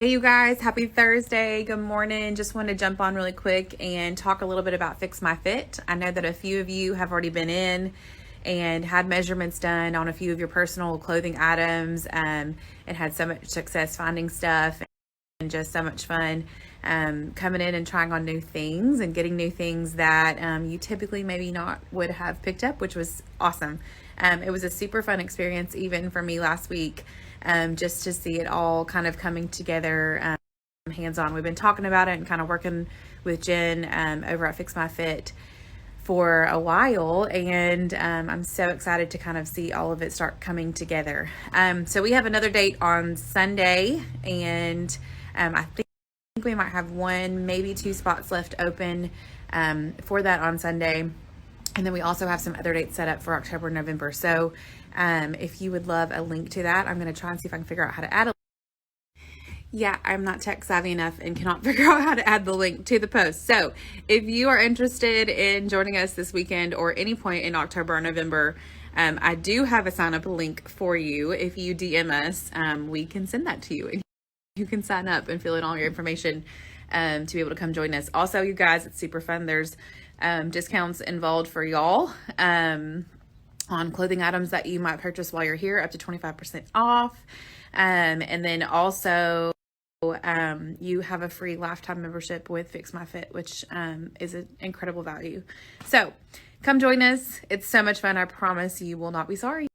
Hey you guys, happy Thursday. Good morning. Just wanted to jump on really quick and talk a little bit about Fix My Fit. I know that a few of you have already been in and had measurements done on a few of your personal clothing items and had so much success finding stuff and just so much fun coming in and trying on new things and getting new things that you typically maybe not would have picked up, which was awesome. It was a super fun experience even for me last week, just to see it all kind of coming together hands-on. We've been talking about it and kind of working with Jen over at Fix My Fit for a while, and I'm so excited to kind of see all of it start coming together. So we have another date on Sunday, and I think we might have one, maybe two spots left open for that on Sunday. And then we also have some other dates set up for October and November. So if you would love a link to that, I'm going to try and see if I can figure out how to add a link. Yeah, I'm not tech savvy enough and cannot figure out how to add the link to the post. So if you are interested in joining us this weekend or any point in October or November, I do have a sign up link for you. If you DM us, we can send that to you and you can sign up and fill in all your information to be able to come join us. Also, you guys, it's super fun. There's discounts involved for y'all on clothing items that you might purchase while you're here, up to 25% off. And then also you have a free lifetime membership with Fix My Fit, which is an incredible value. So come join us. It's so much fun. I promise you will not be sorry.